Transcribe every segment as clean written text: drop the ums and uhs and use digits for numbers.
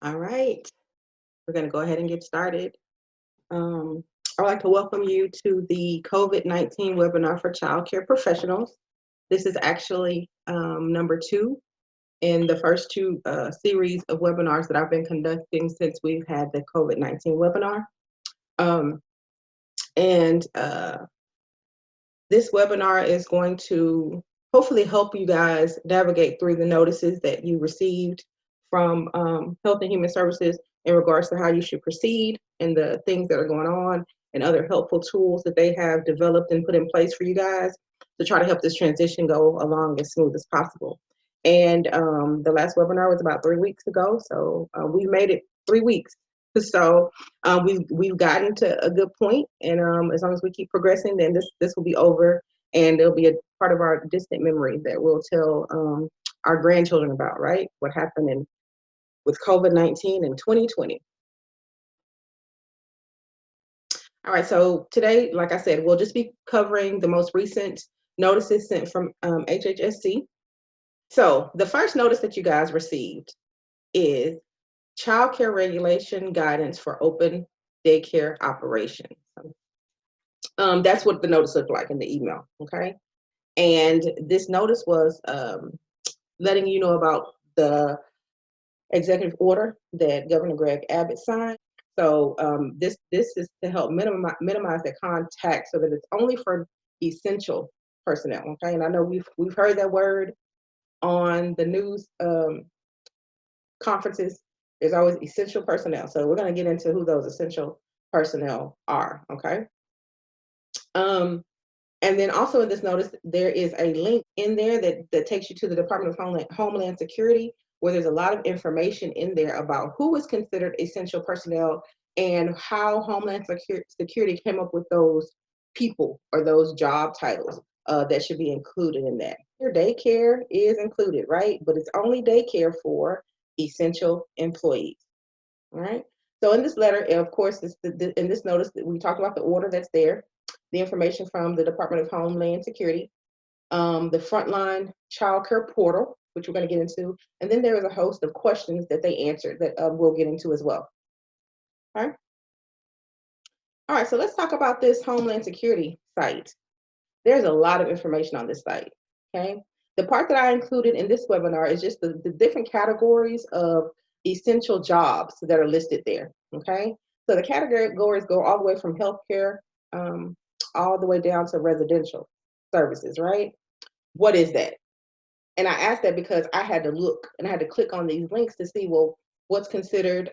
All right, we're going to go ahead and get started. I'd like to welcome you to the COVID-19 webinar for childcare professionals. This is actually number 2 in the first 2 series of webinars that I've been conducting since we've had the COVID-19 webinar. And this webinar is going to hopefully help you guys navigate through the notices that you received from Health and Human Services in regards to how you should proceed and the things that are going on and other helpful tools that they have developed and put in place for you guys to try to help this transition go along as smooth as possible. And the last webinar was about 3 weeks ago, so we made it 3 weeks. So we've gotten to a good point, and as long as we keep progressing, then this will be over, and it'll be a part of our distant memory that we'll tell our grandchildren about, right? What happened with COVID-19 in 2020. All right, so today, like I said, we'll just be covering the most recent notices sent from HHSC. So the first notice that you guys received is childcare regulation guidance for open daycare operations. That's what the notice looked like in the email, okay? And this notice was letting you know about the executive order that Governor Greg Abbott signed. So this is to help minimize the contact so that it's only for essential personnel, okay? And I know we've heard that word on the news conferences. There's always essential personnel. So we're going to get into who those essential personnel are, okay? And then also in this notice, there is a link in there that takes you to the Department of Homeland Security, where there's a lot of information in there about who is considered essential personnel and how Homeland Security came up with those people or those job titles that should be included in that. Your daycare is included, right? But it's only daycare for essential employees, all right? So in this letter, of course, in this notice, we talked about the order that's there, the information from the Department of Homeland Security, the Frontline Childcare portal, which we're going to get into, and then there is a host of questions that they answered that we'll get into as well. All right. All right, so let's talk about this Homeland Security site. There's a lot of information on this site, okay? The part that I included in this webinar is just the different categories of essential jobs that are listed there, okay? So the categories go all the way from healthcare all the way down to residential services, right? What is that? And I asked that because I had to look and I had to click on these links to see, well, what's considered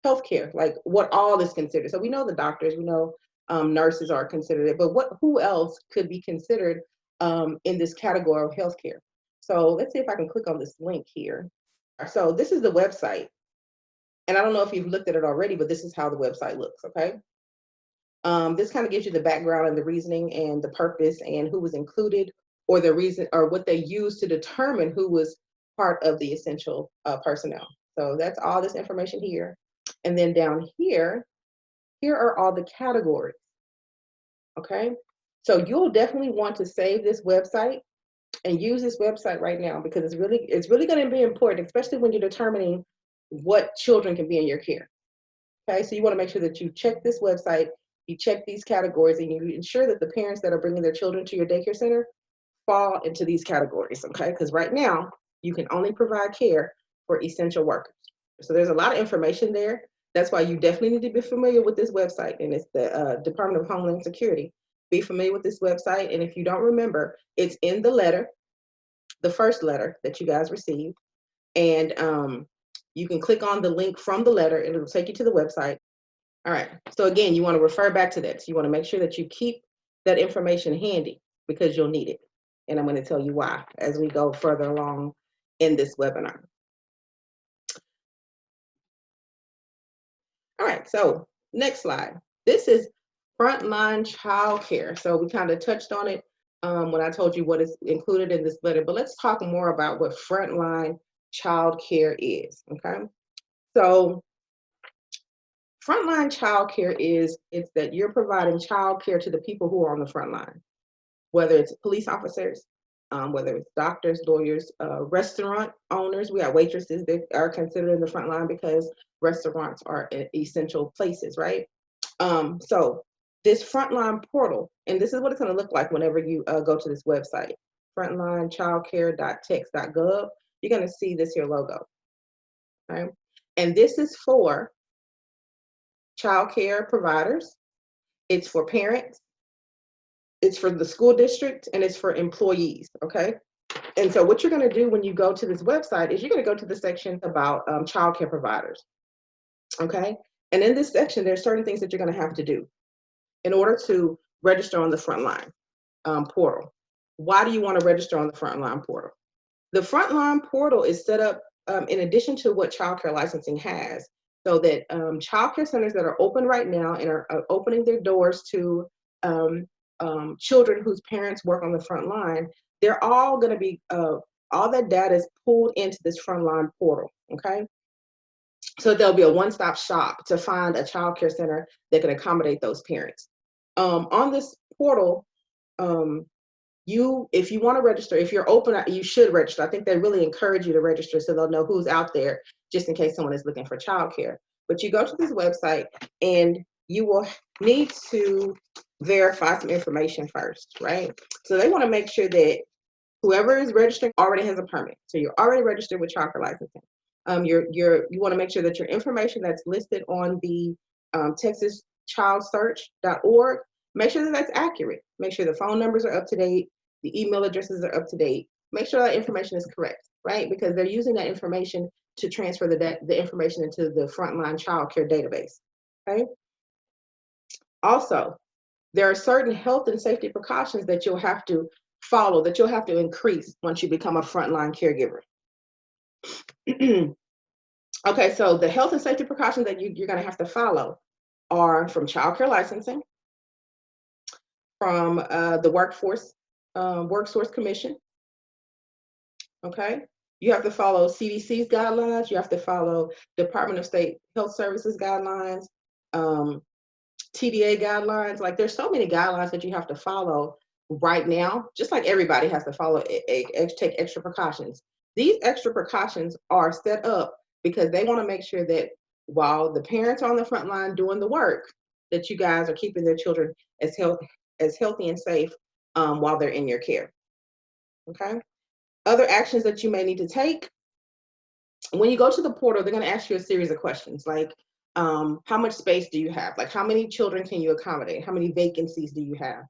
healthcare, like what all is considered. So we know the doctors, we know nurses are considered it, but who else could be considered in this category of healthcare? So let's see if I can click on this link here. So this is the website. And I don't know if you've looked at it already, but this is how the website looks, okay? This kind of gives you the background and the reasoning and the purpose and who was included or the reason or what they used to determine who was part of the essential personnel. So that's all this information here. And then down here are all the categories, okay? So you'll definitely want to save this website and use this website right now because it's really going to be important, especially when you're determining what children can be in your care. Okay, so you want to make sure that you check this website, you check these categories, and you ensure that the parents that are bringing their children to your daycare center fall into these categories, okay? Because right now, you can only provide care for essential workers. So there's a lot of information there. That's why you definitely need to be familiar with this website, and it's the Department of Homeland Security. Be familiar with this website, and if you don't remember, it's in the letter, the first letter that you guys received, and you can click on the link from the letter, and it'll take you to the website. All right, so again, you want to refer back to that. So you want to make sure that you keep that information handy because you'll need it. And I'm going to tell you why as we go further along in this webinar. All right, so next slide. This is Frontline Childcare. So we kind of touched on it when I told you what is included in this letter, but let's talk more about what Frontline Childcare is, okay? So Frontline childcare it's that you're providing childcare to the people who are on the front line, whether it's police officers, whether it's doctors, lawyers, restaurant owners. We have waitresses that are considered in the front line because restaurants are essential places, right? So this frontline portal, and this is what it's going to look like whenever you go to this website, frontlinechildcare.text.gov. You're going to see this here logo, right? And this is for childcare providers. It's for parents. It's for the school district, and it's for employees, okay? And so what you're going to do when you go to this website is you're going to go to the section about childcare providers, okay? And in this section, there's certain things that you're going to have to do in order to register on the Frontline portal. Why do you want to register on the Frontline portal? The Frontline portal is set up in addition to what childcare licensing has, so that childcare centers that are open right now and are opening their doors to children whose parents work on the front line, they're all going to be, all that data is pulled into this Frontline portal, okay? So there'll be a one-stop shop to find a childcare center that can accommodate those parents. On this portal, if you want to register, if you're open, you should register. I think they really encourage you to register so they'll know who's out there just in case someone is looking for childcare. But you go to this website and you will need to verify some information first, right? So they want to make sure that whoever is registering already has a permit. So you're already registered with childcare licensing. You want to make sure that your information that's listed on the texaschildsearch.org, make sure that that's accurate. Make sure the phone numbers are up to date, the email addresses are up to date. Make sure that information is correct, right? Because they're using that information to transfer the information into the Frontline Childcare database, okay? Also, there are certain health and safety precautions that you'll have to follow, that you'll have to increase once you become a frontline caregiver. Okay, so the health and safety precautions that you're going to have to follow are from childcare licensing, from the Workforce Commission. Okay, you have to follow CDC's guidelines. You have to follow Department of State Health Services guidelines, TDA guidelines. Like, there's so many guidelines that you have to follow right now, just like everybody has to follow, take extra precautions. These extra precautions are set up because they want to make sure that while the parents are on the front line doing the work, that you guys are keeping their children as healthy and safe while they're in your care. Okay. Other actions that you may need to take: when you go to the portal, they're going to ask you a series of questions like, how much space do you have? Like, how many children can you accommodate? How many vacancies do you have?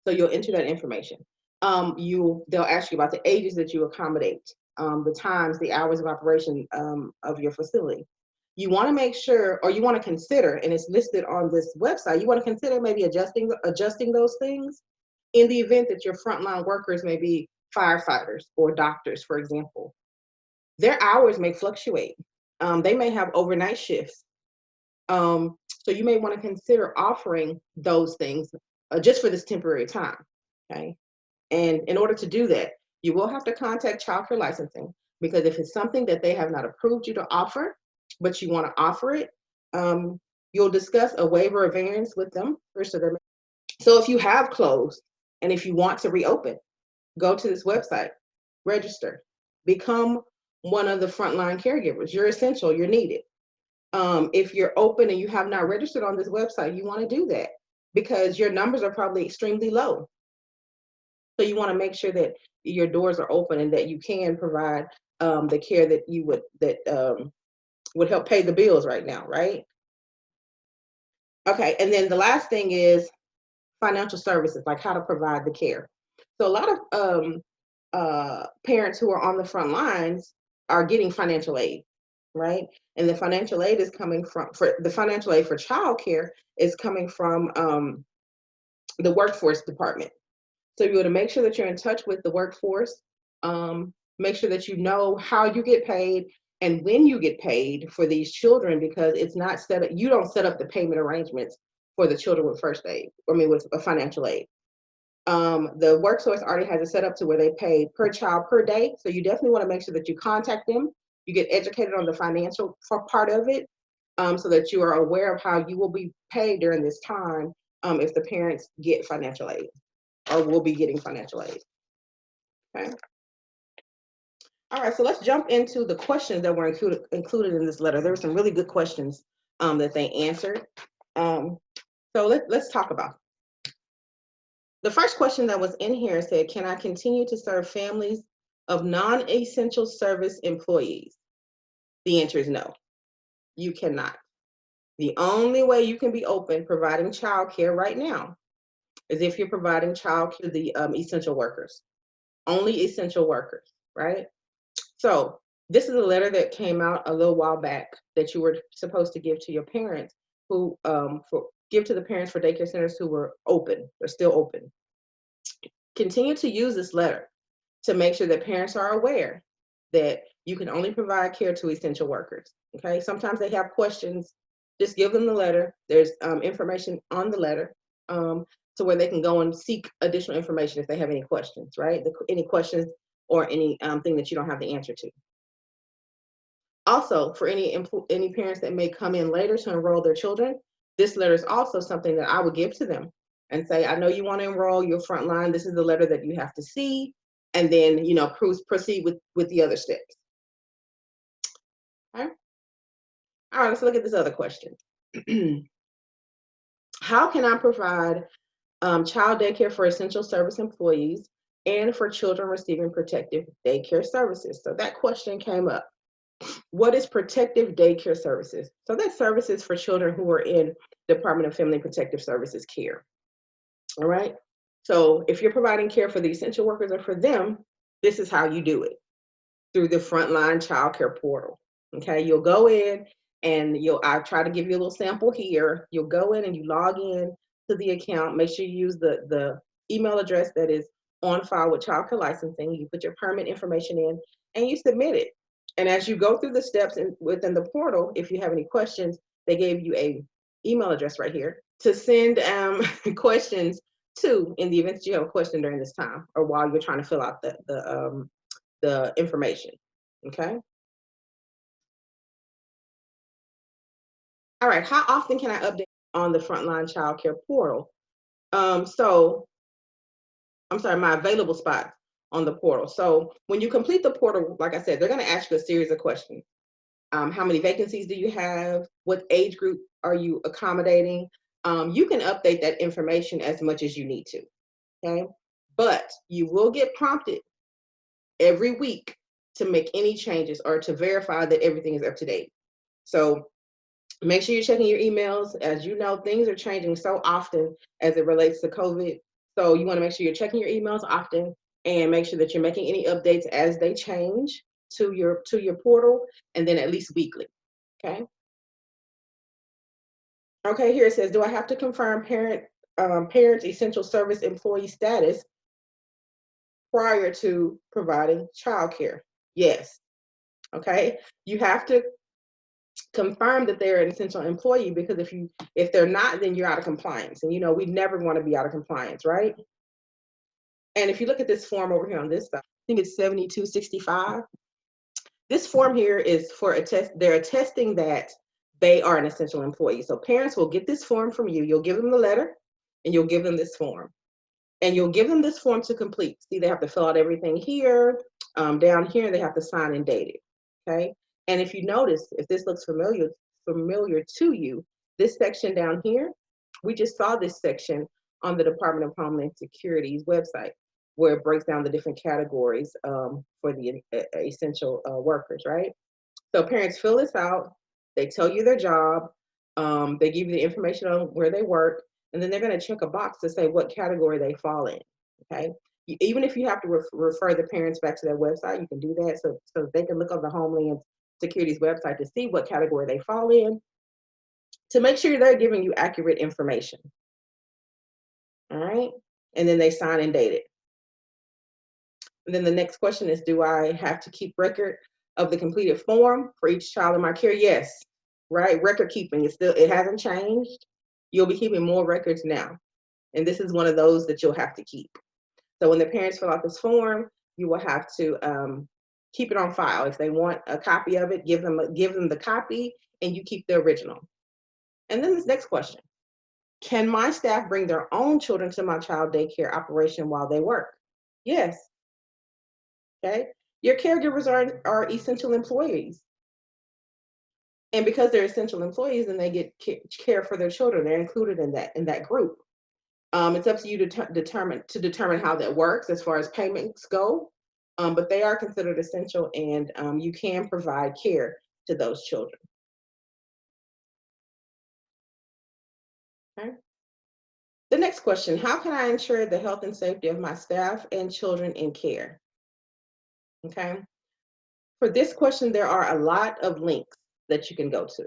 So you'll enter that information. They'll ask you about the ages that you accommodate, the times, the hours of operation of your facility. You want to make sure, or you want to consider, and it's listed on this website, you want to consider maybe adjusting those things in the event that your frontline workers may be firefighters or doctors, for example. Their hours may fluctuate. They may have overnight shifts. So you may want to consider offering those things just for this temporary time, okay? And in order to do that, you will have to contact childcare licensing, because if it's something that they have not approved you to offer, but you want to offer it, you'll discuss a waiver or variance with them. So if you have closed and if you want to reopen, go to this website, register, become one of the frontline caregivers. You're essential, you're needed. If you're open and you have not registered on this website, you want to do that because your numbers are probably extremely low. So you want to make sure that your doors are open and that you can provide the care that you would help pay the bills right now, right? Okay, and then the last thing is financial services, like how to provide the care. So a lot of parents who are on the front lines are getting financial aid, right? And the financial aid is coming from, the financial aid for childcare is coming from the workforce department. So you want to make sure that you're in touch with the workforce, make sure that you know how you get paid and when you get paid for these children, because it's not set up, you don't set up the payment arrangements for the children with with a financial aid. The workforce already has it set up to where they pay per child per day. So you definitely want to make sure that you contact them, you get educated on the financial part of it, so that you are aware of how you will be paid during this time if the parents get financial aid or will be getting financial aid. Okay. All right, so let's jump into the questions that were included in this letter. There were some really good questions that they answered. Um, so let's talk about it. The first question that was in here said, can I continue to serve families of non-essential service employees? The answer is no, you cannot. The only way you can be open providing childcare right now is if you're providing childcare to the essential workers, only essential workers, right? So this is a letter that came out a little while back that you were supposed to give to your parents who give to the parents for daycare centers who were open, they're still open. Continue to use this letter to make sure that parents are aware that you can only provide care to essential workers. Okay, sometimes they have questions, just give them the letter. There's information on the letter to where they can go and seek additional information if they have any questions, right? Any questions or any thing that you don't have the answer to. Also, for any parents that may come in later to enroll their children, this letter is also something that I would give to them and say, I know you want to enroll your frontline. This is the letter that you have to see, and then proceed with the other steps. Okay. All right, let's look at this other question. How can I provide child daycare for essential service employees and for children receiving protective daycare services? So that question came up. What is protective daycare services? So that's services for children who are in Department of Family and Protective Services care. All right. So if you're providing care for the essential workers or for them, this is how you do it, through the Frontline Childcare portal. Okay, you'll go in and I'll try to give you a little sample here. You'll go in and you log in to the account. Make sure you use the email address that is on file with childcare licensing. You put your permit information in and you submit it. And as you go through the steps within the portal, if you have any questions, they gave you a email address right here to send questions to, in the event that you have a question during this time or while you're trying to fill out the information. Okay. All right. How often can I update on the Frontline Childcare portal? So I'm sorry, my available spots on the portal. So when you complete the portal, like I said, they're going to ask you a series of questions. How many vacancies do you have? What age group are you accommodating? You can update that information as much as you need to. Okay. But you will get prompted every week to make any changes or to verify that everything is up to date. So make sure you're checking your emails. As you know, things are changing so often as it relates to COVID. So you want to make sure you're checking your emails often and make sure that you're making any updates as they change to your portal, and then at least weekly. Okay. Okay, here it says, do I have to confirm parents essential service employee status prior to providing childcare? Yes. Okay. You have to confirm that they're an essential employee, because if they're not, then you're out of compliance, and we never want to be out of compliance, right? And if you look at this form over here on this side, I think it's 7265. This form here is for they're attesting that they are an essential employee. So parents will get this form from you. You'll give them the letter and you'll give them this form, and you'll give them this form to complete. See, they have to fill out everything here. Down here they have to sign and date it. Okay. And if you notice, if this looks familiar to you, this section down here, we just saw this section on the Department of Homeland Security's website, where it breaks down the different categories for the essential workers, right? So parents fill this out, they tell you their job, they give you the information on where they work, and then they're going to check a box to say what category they fall in. Okay. Even if you have to refer the parents back to their website, you can do that so they can look on the Homeland Security's website to see what category they fall in, to make sure they're giving you accurate information. All right. And then they sign and date it. And then the next question is, do I have to keep record of the completed form for each child in my care? Yes. Right. Record keeping it hasn't changed. You'll be keeping more records now. And this is one of those that you'll have to keep. So when the parents fill out this form, you will have to keep it on file. If they want a copy of it, give them the copy, and you keep the original. And then this next question: can my staff bring their own children to my child daycare operation while they work? Yes. Okay. Your caregivers are essential employees. And because they're essential employees and they get care for their children, they're included in that group. It's up to you to determine how that works as far as payments go. But they are considered essential, and you can provide care to those children. Okay. The next question: how can I ensure the health and safety of my staff and children in care? Okay. For this question, there are a lot of links that you can go to.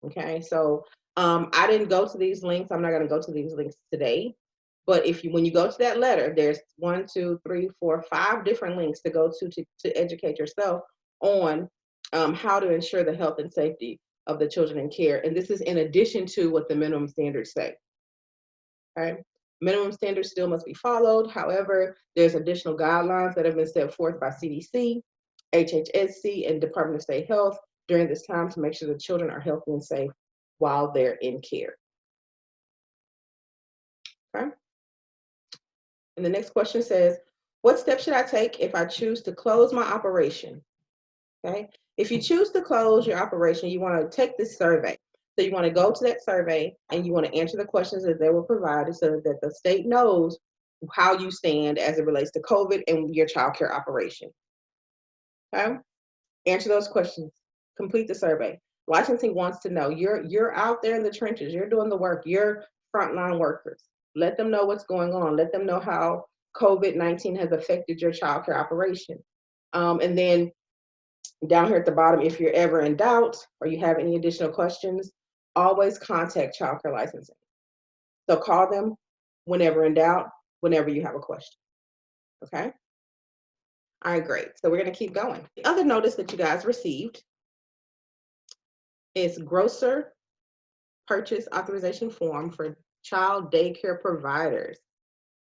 Okay, so I didn't go to these links. I'm not going to go to these links today. But if you, when you go to that letter, there's 5 different links to go to educate yourself on how to ensure the health and safety of the children in care. And this is in addition to what the minimum standards say. Okay, minimum standards still must be followed. However, there's additional guidelines that have been set forth by CDC, HHSC, and Department of State Health during this time to make sure the children are healthy and safe while they're in care. Okay. And the next question says, what steps should I take if I choose to close my operation? Okay. If you choose to close your operation, you want to take this survey. So you want to go to that survey and you want to answer the questions that they were provided so that the state knows how you stand as it relates to COVID and your child care operation. Okay. Answer those questions. Complete the survey. Licensing wants to know you're out there in the trenches. You're doing the work. You're frontline workers. Let them know what's going on. Let them know how COVID-19 has affected your child care operation. And then down here at the bottom, if you're ever in doubt or you have any additional questions, always contact child care licensing. So call them whenever in doubt, whenever you have a question. Okay. All right, great. So we're going to keep going. The other notice that you guys received is Grocer purchase authorization form for child daycare providers.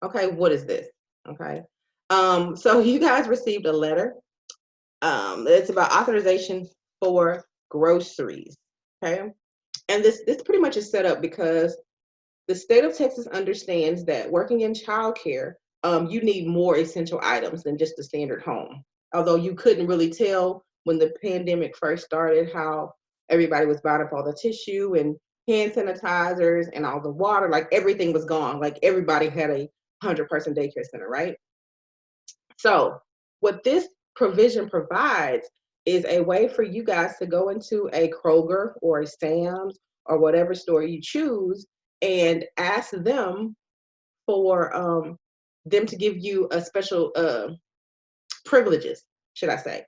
Okay, what is this? Okay. So you guys received a letter. It's about authorization for groceries. Okay. And this pretty much is set up because the state of Texas understands that working in childcare, you need more essential items than just the standard home. Although you couldn't really tell when the pandemic first started how everybody was buying up all the tissue and hand sanitizers and all the water, like everything was gone. Like everybody had a 100-person daycare center, right? So what this provision provides is a way for you guys to go into a Kroger or a Sam's or whatever store you choose and ask them for them to give you a special privileges, should I say.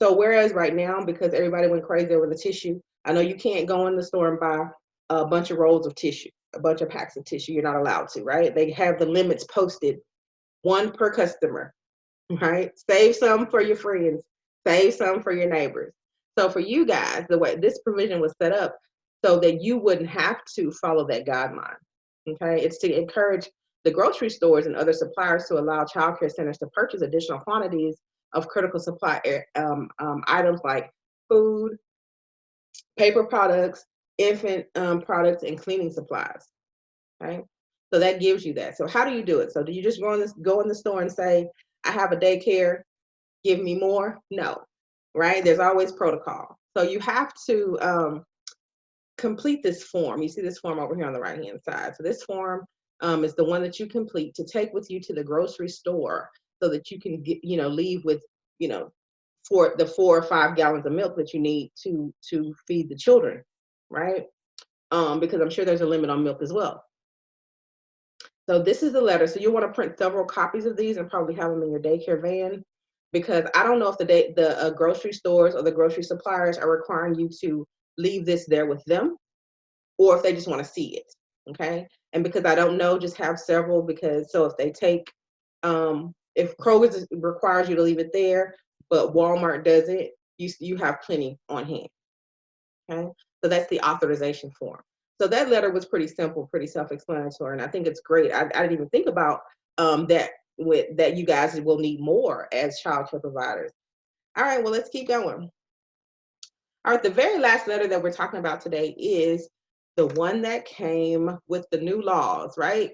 So whereas right now, because everybody went crazy over the tissue, I know you can't go in the store and buy a bunch of rolls of tissue, a bunch of packs of tissue. You're not allowed to, right? They have the limits posted, one per customer, right? Save some for your friends, save some for your neighbors. So for you guys, the way this provision was set up so that you wouldn't have to follow that guideline. Okay, it's to encourage the grocery stores and other suppliers to allow child care centers to purchase additional quantities of critical supply items like food, paper products, infant products, and cleaning supplies. Okay, so that gives you that. So how do you do it? So do you just go in the store and say, I have a daycare, give me more? No, right? There's always protocol. So you have to complete this form. You see this form over here on the right hand side. So this form is the one that you complete to take with you to the grocery store so that you can get, leave with, for the 4 or 5 gallons of milk that you need to feed the children, right? Because I'm sure there's a limit on milk as well. So this is the letter. So you want to print several copies of these and probably have them in your daycare van, because I don't know if the grocery stores or the grocery suppliers are requiring you to leave this there with them, or if they just want to see it. Okay. And because I don't know, just have several, because so if they take, if Kroger requires you to leave it there, but Walmart doesn't, you have plenty on hand. Okay. So that's the authorization form. So that letter was pretty simple, pretty self-explanatory, and I think it's great. I didn't even think about that you guys will need more as child care providers. All right, well, let's keep going. All right, the very last letter that we're talking about today is the one that came with the new laws, right?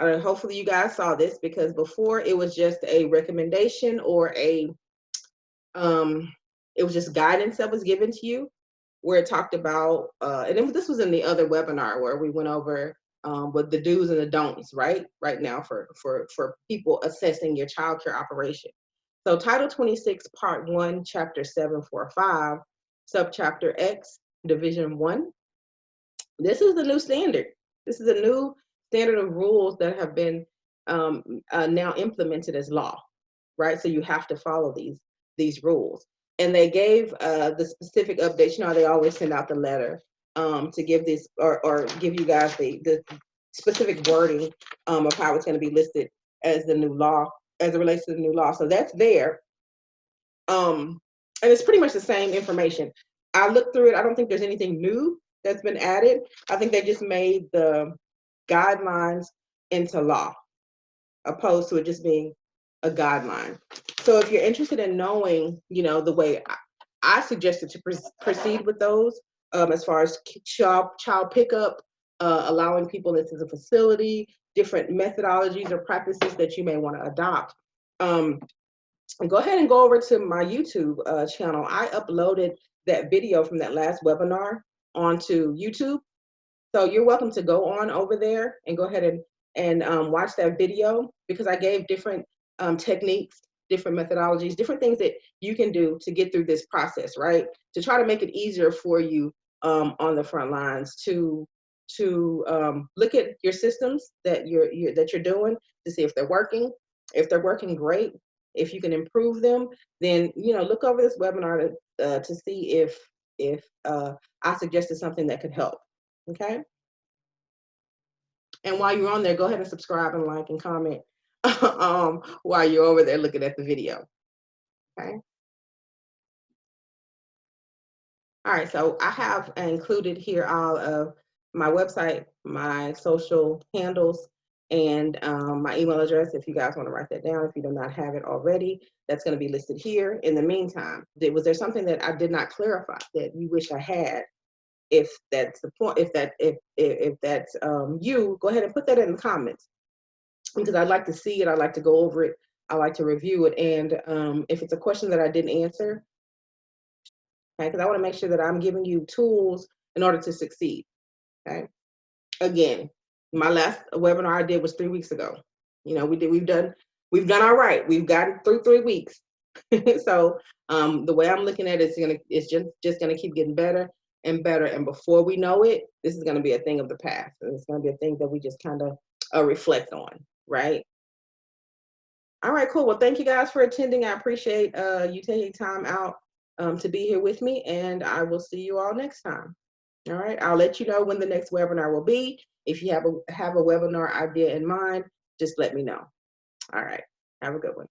Hopefully you guys saw this, because before it was just a recommendation or it was just guidance that was given to you, where it talked about, this was in the other webinar where we went over what the do's and the don'ts, right now for people assessing your child care operation. So Title 26, Part 1, Chapter 745, Subchapter X, Division 1. This is the new standard. This is a new standard of rules that have been now implemented as law, right? So you have to follow these rules. And they gave the specific updates. You know, they always send out the letter to give this or give you guys the specific wording of how it's going to be listed as the new law, as it relates to the new law. So that's there. And it's pretty much the same information. I looked through it. I don't think there's anything new that's been added. I think they just made the guidelines into law, opposed to it just being a guideline. So if you're interested in knowing, you know, the way I suggested to proceed with those, as far as child pickup, allowing people into the facility, different methodologies or practices that you may want to adopt, go ahead and go over to my YouTube channel. I uploaded that video from that last webinar onto YouTube. So you're welcome to go on over there and go ahead and watch that video, because I gave different techniques, different methodologies, different things that you can do to get through this process, right? To try to make it easier for you on the front lines to look at your systems that you're doing, to see if they're working. If they're working, great. If you can improve them, then, you know, look over this webinar to see if I suggested something that could help. Okay. And while you're on there, go ahead and subscribe and like and comment while you're over there looking at the video. Okay. All right. So I have included here all of my website, my social handles, and my email address. If you guys want to write that down, if you do not have it already, that's going to be listed here. In the meantime, was there something that I did not clarify that you wish I had? If that's the point, if that's you, go ahead and put that in the comments, because I'd like to see it. I'd like to go over it. I like to review it. And if it's a question that I didn't answer, okay, because I want to make sure that I'm giving you tools in order to succeed. Okay. Again, my last webinar I did was 3 weeks ago. You know, we've done all right. We've gotten through 3 weeks. So the way I'm looking at it is it's just gonna keep getting better and better. And before we know it, this is gonna be a thing of the past. And it's gonna be a thing that we just kind of reflect on, right? All right, cool. Well, thank you guys for attending. I appreciate you taking time out to be here with me, and I will see you all next time. All right, I'll let you know when the next webinar will be. If you have a webinar idea in mind, just let me know. All right, have a good one.